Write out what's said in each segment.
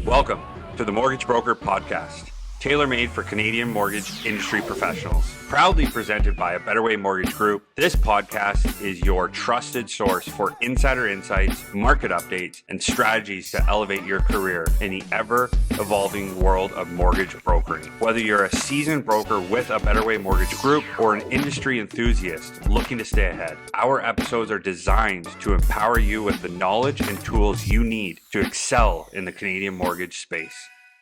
Welcome to the Mortgage Broker Podcast, tailor-made for Canadian mortgage industry professionals. Proudly presented by A Better Way Mortgage Group, this podcast is your trusted source for insider insights, market updates, and strategies to elevate your career in the ever-evolving world of mortgage brokering. Whether you're a seasoned broker with A Better Way Mortgage Group or an industry enthusiast looking to stay ahead, our episodes are designed to empower you with the knowledge and tools you need to excel in the Canadian mortgage space.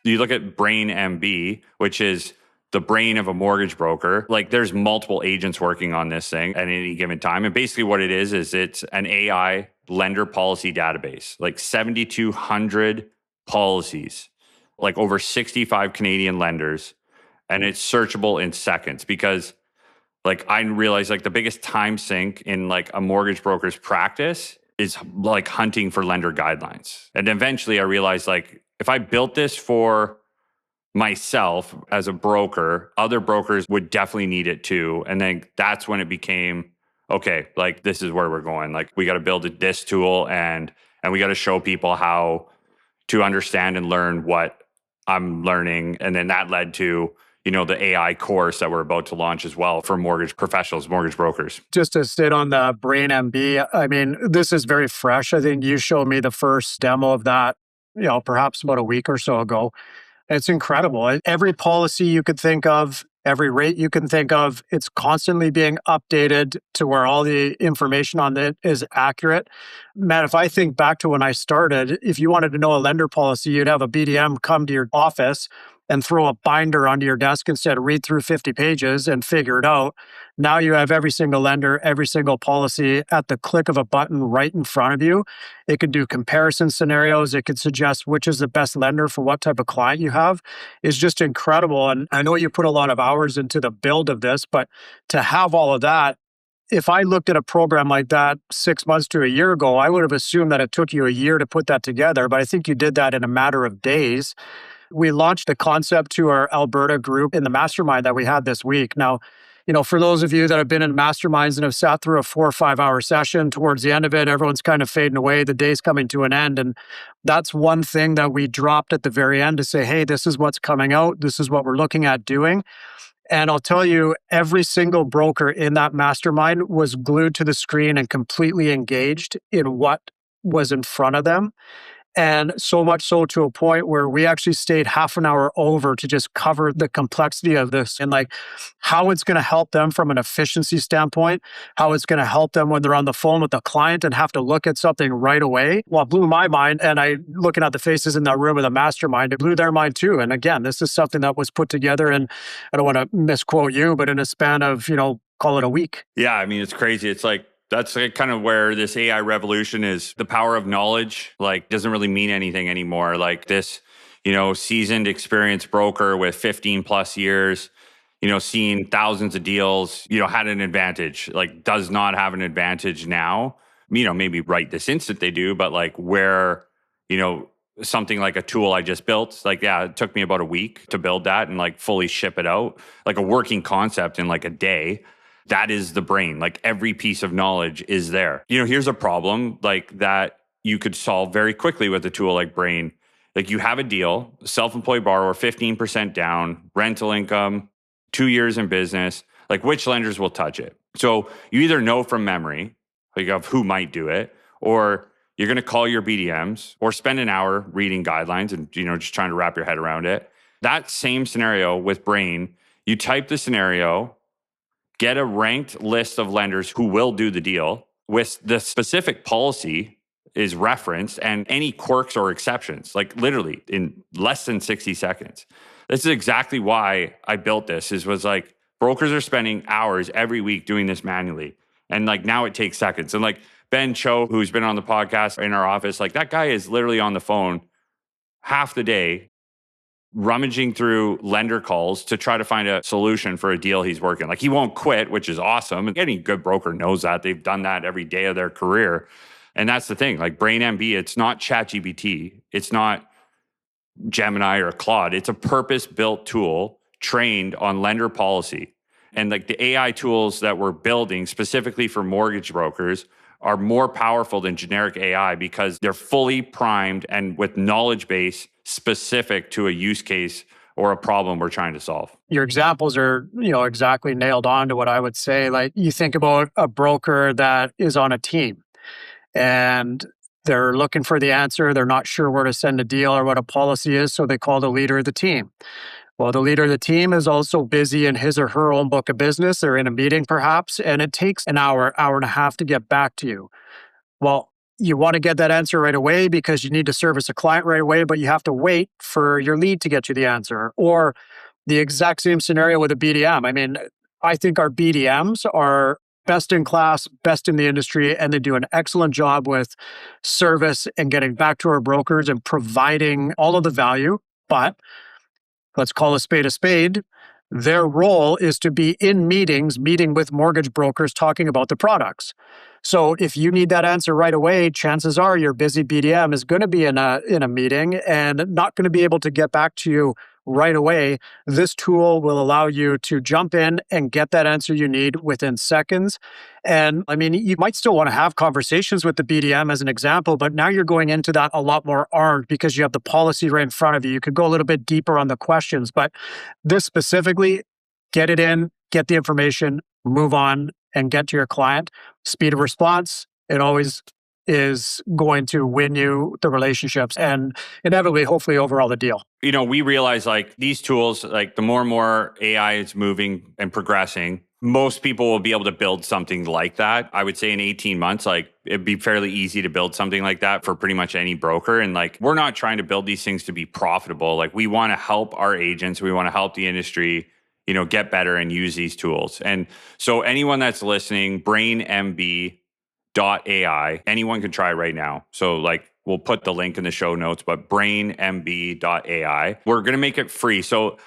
You look at Brain MB, which is the brain of a mortgage broker. Like, there's multiple agents working on this thing at any given time. And basically what it is it's an AI lender policy database, like 7,200 policies, like over 65 Canadian lenders. And it's searchable in seconds because like I realized like the biggest time sink in like a mortgage broker's practice is like hunting for lender guidelines. And eventually I realized like if I built this for myself as a broker, other brokers would definitely need it too. And then that's when it became, okay, like this is where we're going. Like we got to build this tool and we got to show people how to understand and learn what I'm learning. And then that led to, you know, the AI course that we're about to launch as well for mortgage professionals, mortgage brokers. Just to sit on the Brain MB, I mean, this is very fresh. I think you showed me the first demo of that, you know, perhaps about a week or so ago. It's incredible. Every policy you could think of, every rate you can think of, it's constantly being updated to where all the information on it is accurate. Matt, if I think back to when I started, if you wanted to know a lender policy, you'd have a BDM come to your office and throw a binder onto your desk instead of read through 50 pages and figure it out. Now you have every single lender, every single policy at the click of a button right in front of you. It could do comparison scenarios. It could suggest which is the best lender for what type of client you have. It's just incredible. And I know you put a lot of hours into the build of this, but to have all of that, if I looked at a program like that 6 months to a year ago, I would have assumed that it took you a year to put that together. But I think you did that in a matter of days. We launched the concept to our Alberta group in the mastermind that we had this week. Now, you know, for those of you that have been in masterminds and have sat through a 4 or 5 hour session, towards the end of it, everyone's kind of fading away. The day's coming to an end. And that's one thing that we dropped at the very end to say, hey, this is what's coming out. This is what we're looking at doing. And I'll tell you, every single broker in that mastermind was glued to the screen and completely engaged in what was in front of them. And so much so to a point where we actually stayed half an hour over to just cover the complexity of this and like how it's going to help them from an efficiency standpoint, how it's going to help them when they're on the phone with the client and have to look at something right away. Well, it blew my mind. And I, looking at the faces in that room of the mastermind, it blew their mind too. And again, this is something that was put together, and I don't want to misquote you, but in a span of, you know, call it a week. Yeah, I mean, it's crazy. It's like, that's like kind of where this AI revolution is. The power of knowledge, like, doesn't really mean anything anymore. Like this, you know, seasoned, experienced broker with 15 plus years, you know, seeing thousands of deals, you know, had an advantage, like does not have an advantage now. You know, maybe right this instant they do, but like where, you know, something like a tool I just built, like, yeah, it took me about a week to build that and like fully ship it out, like a working concept in like a day. That is the brain. Like every piece of knowledge is there. You know, here's a problem like that you could solve very quickly with a tool like Brain. Like you have a deal, self-employed borrower, 15% down, rental income, 2 years in business, like which lenders will touch it? So you either know from memory, like of who might do it, or you're going to call your BDMs or spend an hour reading guidelines and, you know, just trying to wrap your head around it. That same scenario with Brain, you type the scenario, get a ranked list of lenders who will do the deal with the specific policy is referenced and any quirks or exceptions, like literally in less than 60 seconds. This is exactly why I built this, was like brokers are spending hours every week doing this manually. And like now it takes seconds. And like Ben Cho, who's been on the podcast in our office, like that guy is literally on the phone half the day rummaging through lender calls to try to find a solution for a deal he's working. Like he won't quit, which is awesome. And any good broker knows that. They've done that every day of their career. And that's the thing. Like Brain MB, it's not ChatGPT. It's not Gemini or Claude. It's a purpose-built tool trained on lender policy. And like the AI tools that we're building specifically for mortgage brokers are more powerful than generic AI because they're fully primed and with knowledge base specific to a use case or a problem we're trying to solve. Your examples are, exactly nailed on to what I would say. Like you think about a broker that is on a team and they're looking for the answer. They're not sure where to send a deal or what a policy is. So they call the leader of the team. Well, the leader of the team is also busy in his or her own book of business. They're in a meeting perhaps, and it takes an hour, hour and a half to get back to you. Well, you want to get that answer right away because you need to service a client right away, but you have to wait for your lead to get you the answer. Or the exact same scenario with a BDM. I mean, I think our BDMs are best in class, best in the industry, and they do an excellent job with service and getting back to our brokers and providing all of the value. But let's call a spade a spade. Their role is to be in meetings, meeting with mortgage brokers, talking about the products. So if you need that answer right away, chances are your busy BDM is going to be in a meeting and not going to be able to get back to you right away. This tool will allow you to jump in and get that answer you need within seconds. And I mean, you might still want to have conversations with the BDM as an example, but now you're going into that a lot more armed because you have the policy right in front of you. You could go a little bit deeper on the questions, but this specifically, get it in, get the information, move on, and get to your client. Speed of response, it always is going to win you the relationships and inevitably, hopefully, overall the deal. We realize like these tools, like the more and more AI is moving and progressing, most people will be able to build something like that. I would say in 18 months, like it'd be fairly easy to build something like that for pretty much any broker. And like, we're not trying to build these things to be profitable. Like we want to help our agents. We want to help the industry, get better and use these tools. And so anyone that's listening, brainmb.ai, anyone can try right now. So like, we'll put the link in the show notes, but brainmb.ai. We're going to make it free. So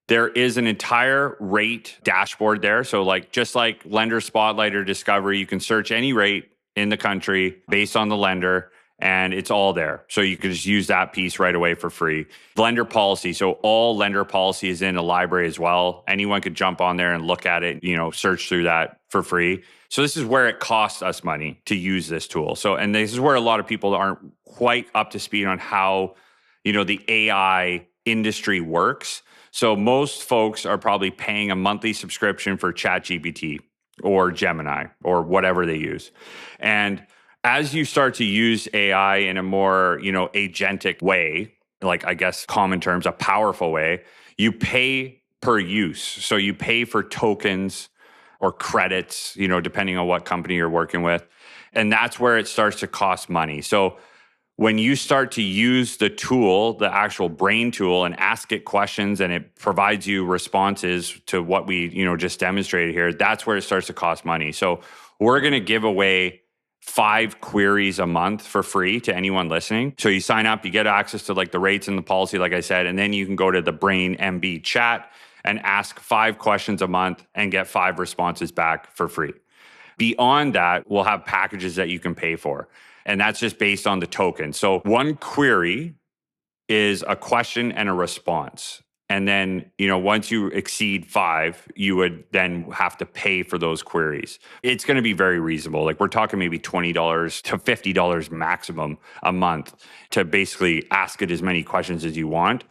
there is an entire rate dashboard there. So like, just like Lender Spotlight or Discovery, you can search any rate in the country based on the lender, and it's all there. So you can just use that piece right away for free. Lender policy. So all lender policy is in a library as well. Anyone could jump on there and look at it, search through that for free. So this is where it costs us money to use this tool. So, and this is where a lot of people aren't quite up to speed on how, the AI industry works. So most folks are probably paying a monthly subscription for ChatGPT or Gemini or whatever they use. And as you start to use AI in a more, agentic way, like I guess common terms, a powerful way, you pay per use. So you pay for tokens or credits, depending on what company you're working with. And that's where it starts to cost money. So when you start to use the tool, the actual brain tool, and ask it questions and it provides you responses to what we, just demonstrated here, that's where it starts to cost money. So we're going to give away 5 queries a month for free to anyone listening. So you sign up, you get access to like the rates and the policy, like I said, and then you can go to the Brain MB chat and ask 5 questions a month and get 5 responses back for free. Beyond that, we'll have packages that you can pay for. And that's just based on the token. So one query is a question and a response. And then, once you exceed 5, you would then have to pay for those queries. It's going to be very reasonable. Like we're talking maybe $20 to $50 maximum a month to basically ask it as many questions as you want.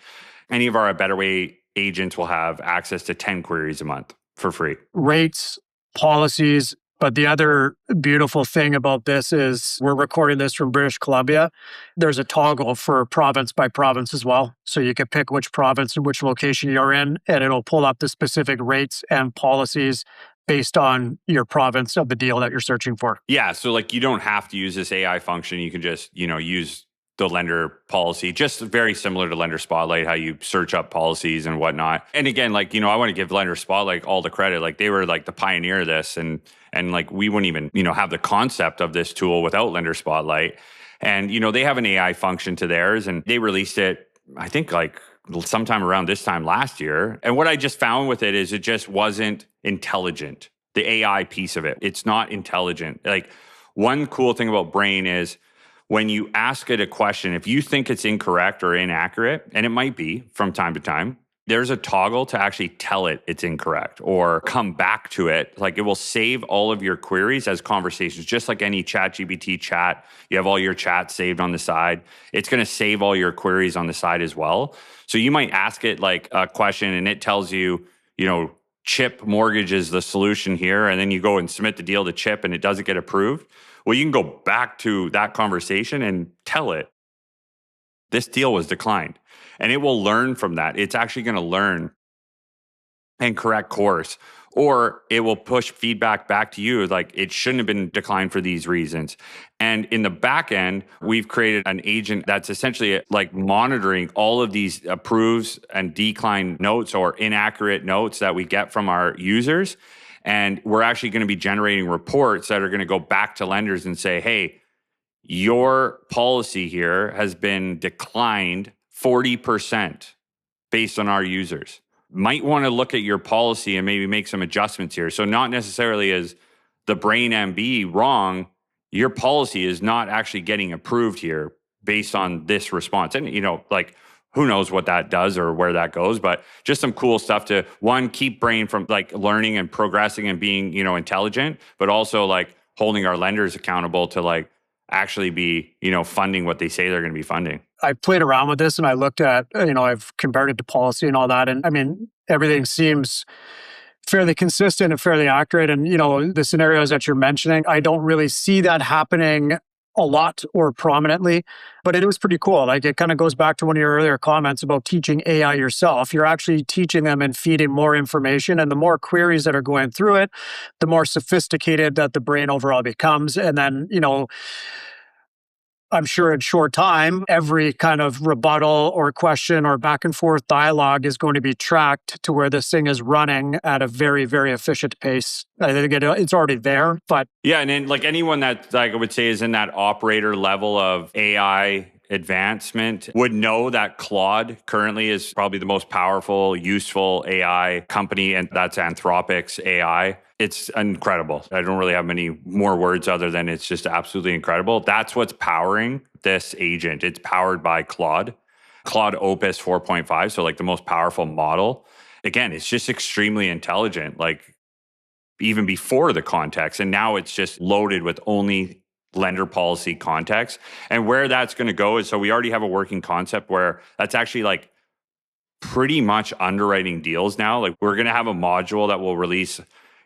Any of our Better Way agents will have access to 10 queries a month for free. Rates, policies. But the other beautiful thing about this is we're recording this from British Columbia. There's a toggle for province by province as well. So you can pick which province and which location you're in, and it'll pull up the specific rates and policies based on your province of the deal that you're searching for. Yeah. So like you don't have to use this AI function. You can just, use the lender policy, just very similar to Lender Spotlight, how you search up policies and whatnot. And again, like, I want to give Lender Spotlight all the credit. Like they were like the pioneer of this, and like we wouldn't even, have the concept of this tool without Lender Spotlight. And, they have an AI function to theirs, and they released it, I think like sometime around this time last year. And what I just found with it is it just wasn't intelligent. The AI piece of it, it's not intelligent. Like one cool thing about Brain is when you ask it a question, if you think it's incorrect or inaccurate, and it might be from time to time, there's a toggle to actually tell it it's incorrect or come back to it. Like it will save all of your queries as conversations, just like any ChatGPT chat. You have all your chats saved on the side. It's going to save all your queries on the side as well. So you might ask it like a question and it tells you, Chip Mortgage is the solution here. And then you go and submit the deal to Chip and it doesn't get approved. Well, you can go back to that conversation and tell it this deal was declined. And it will learn from that. It's actually going to learn and correct course. Or it will push feedback back to you like it shouldn't have been declined for these reasons. And in the back end, we've created an agent that's essentially like monitoring all of these approves and decline notes or inaccurate notes that we get from our users. And we're actually going to be generating reports that are going to go back to lenders and say, hey, your policy here has been declined 40% based on our users. Might want to look at your policy and maybe make some adjustments here. So not necessarily is the Brain MB wrong, your policy is not actually getting approved here based on this response. And, like who knows what that does or where that goes, but just some cool stuff to, one, keep Brain from like learning and progressing and being, intelligent, but also like holding our lenders accountable to like, actually be, funding what they say they're going to be funding. I played around with this and I looked at, I've compared it to policy and all that. And I mean, everything seems fairly consistent and fairly accurate. And, the scenarios that you're mentioning, I don't really see that happening a lot or prominently, but it was pretty cool. Like it kind of goes back to one of your earlier comments about teaching AI yourself. You're actually teaching them and feeding more information, and the more queries that are going through it, the more sophisticated that the brain overall becomes. And then, I'm sure in short time, every kind of rebuttal or question or back and forth dialogue is going to be tracked to where this thing is running at a very, very efficient pace. I think it's already there, but... Yeah, and then like anyone that like I would say is in that operator level of AI advancement would know that Claude currently is probably the most powerful, useful AI company, and that's Anthropic's AI. It's incredible. I don't really have many more words other than it's just absolutely incredible. That's what's powering this agent. It's powered by Claude Opus 4.5, so like the most powerful model. Again, it's just extremely intelligent, like even before the context. And now it's just loaded with only lender policy context. And where that's going to go is, so we already have a working concept where that's actually like pretty much underwriting deals now. Like we're going to have a module that will release,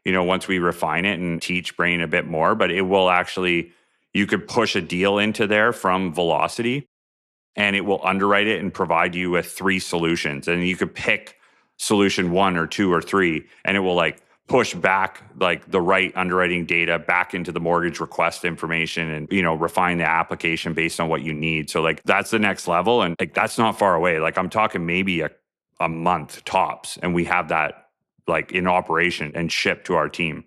once we refine it and teach Brain a bit more, but it will actually, you could push a deal into there from Velocity and it will underwrite it and provide you with 3 solutions. And you could pick solution 1 or 2 or 3, and it will like push back like the right underwriting data back into the mortgage request information and, refine the application based on what you need. So like that's the next level. And like, that's not far away. Like I'm talking maybe a month tops. And we have that like in operation and shipped to our team.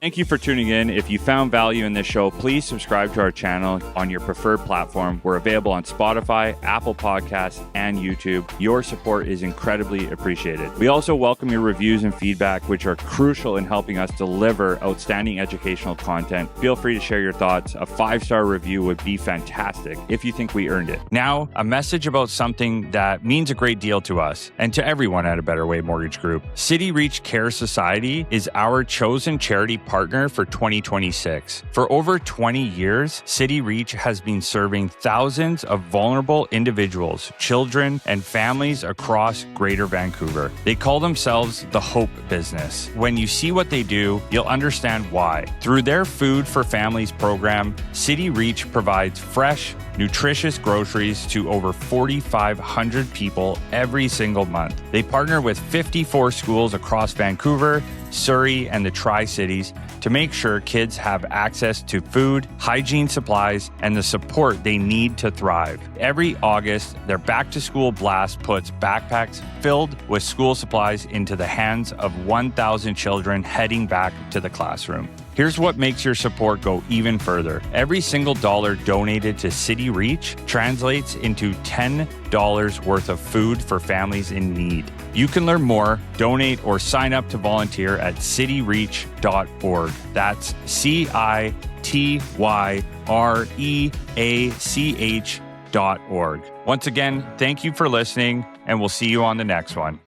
Thank you for tuning in. If you found value in this show, please subscribe to our channel on your preferred platform. We're available on Spotify, Apple Podcasts, and YouTube. Your support is incredibly appreciated. We also welcome your reviews and feedback, which are crucial in helping us deliver outstanding educational content. Feel free to share your thoughts. A 5-star review would be fantastic if you think we earned it. Now, a message about something that means a great deal to us and to everyone at A Better Way Mortgage Group. City Reach Care Society is our chosen charity partner for 2026. For over 20 years, City Reach has been serving thousands of vulnerable individuals, children, and families across Greater Vancouver. They call themselves the Hope Business. When you see what they do, you'll understand why. Through their Food for Families program, City Reach provides fresh, nutritious groceries to over 4,500 people every single month. They partner with 54 schools across Vancouver, Surrey, and the Tri-Cities to make sure kids have access to food, hygiene supplies, and the support they need to thrive. Every August, their Back to School Blast puts backpacks filled with school supplies into the hands of 1,000 children heading back to the classroom. Here's what makes your support go even further. Every single dollar donated to City Reach translates into $10 worth of food for families in need. You can learn more, donate, or sign up to volunteer at cityreach.org. That's CITYREACH.org. Once again, thank you for listening, and we'll see you on the next one.